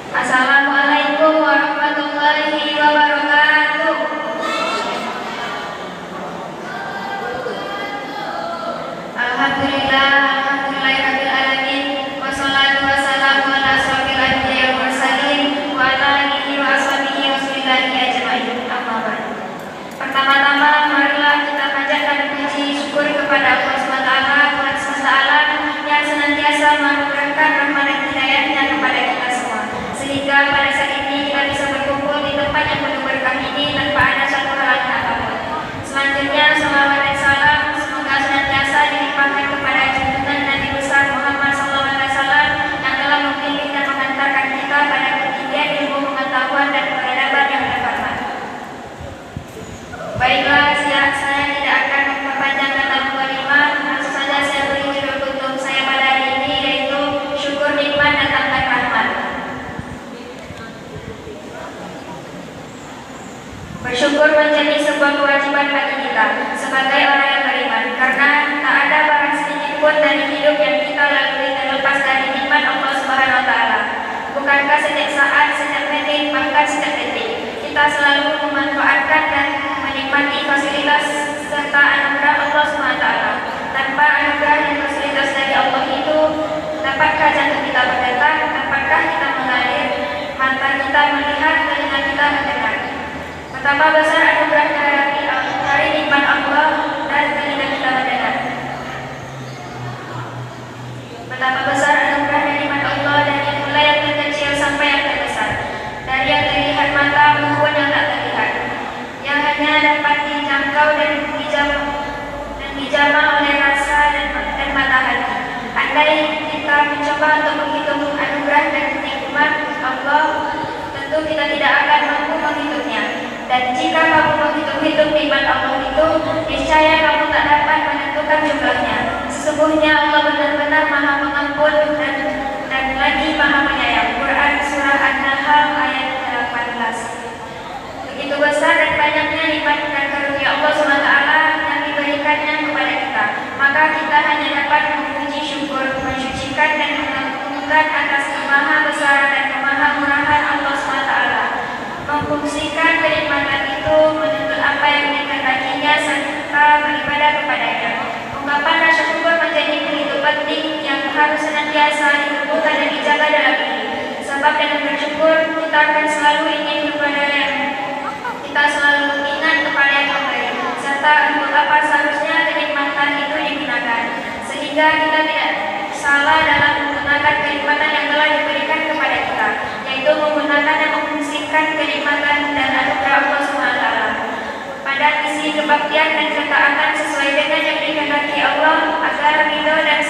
Assalamualaikum warahmatullahi wabarakatuh. Alhamdulillah, alhamdulillahirabbil alamin. Wassalatu wassalamu ala asyrofil anbiya'i wal mursalin wa ala alihi wa ashabihi wasbillahi ajmain. Amma ba'du. Pertama-tama marilah kita panjatkan puji syukur kepada Allah SWT, Tuhan semesta alam yang senantiasa menganugerahkan rahmat dan hidayahnya kepada kita semua, sehingga pada saat ini kita bisa berkumpul di tempat yang penuh berkah ini tanpa ada satu halangan apapun. Selanjutnya, salawat dan salam semoga senantiasa dilimpahkan kepada junjungan Nabi besar Muhammad SAW yang telah membimbing dan mengantarkan kita pada ketinggian ilmu pengetahuan dan peradaban yang terhormat. Baiklah, saya tidak akan memperpanjang kata mukadimah. Langsung saja saya beri judul untuk saya pada hari ini, yaitu syukur nikmat datangkan rahmat. Bersyukur menjadi sebuah kewajiban bagi kita sebagai orang yang beriman, karena tak ada barang sedikit pun dari hidup yang kita lalui terlepas dari nikmat Allah Subhanahu wa taala. Bukankah setiap saat, setiap menit, bahkan setiap detik kita selalu memanfaatkan dan menikmati fasilitas serta anugerah Allah SWT. Tanpa anugerah dan fasilitas dari Allah itu, dapatkah jantung kita berdetak, dapatkah kita mengalir, mata kita melihat, telinga kita mendengar? Betapa besar anugerah dari nikmat Allah dan telinga kita mendengar. Betapa besar anugerah dari nikmat Allah dari mulai yang terkecil sampai yang terbesar, dari yang terlihat mata maupun yang tak terlihat, yang hanya dapat dijangkau dan dijamah oleh rasa dan mata hati. Andai kita mencoba untuk menghitung anugerah dan nikmat Allah, tentu kita tidak akan mampu menghitungnya. Dan jika kamu menghitung-hitung nikmat Allah itu, niscaya kamu tak dapat menentukan jumlahnya. Sesungguhnya Allah benar-benar Maha Pengampun dan lagi Maha Penyayang. Quran Surah An-Nahl ayat 18. Begitu besar dan banyaknya nikmat dan karunia Allah SWT yang diberikannya kepada kita, maka kita hanya dapat memuji syukur, mensucikan dan mengagungkan atas kemaha-besaran dan kemaha-murahan Allah SWT, memfungsikan kenikmatan itu menuntut apa yang dikehendakinya serta beribadah kepadanya. Ungkapan rasa syukur menjadi begitu penting yang harus senantiasa ditumbuhkan dan dijaga dalam diri. Sebab dengan bersyukur kita akan selalu ingin kepada yang kita selalu ingat kepada yang memberi, serta untuk apa seharusnya kenikmatan itu digunakan, sehingga kita tidak salah dalam menggunakan kenikmatan yang telah diberikan kepada kita, yaitu menggunakan dan memfungsikan kenikmatan dan anugerah Allah SWT pada isi kebaktian dan ketaatan sesuai dengan yang dikehendaki Allah, agar ridho dan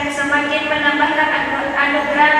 semakin menambahkan anugerah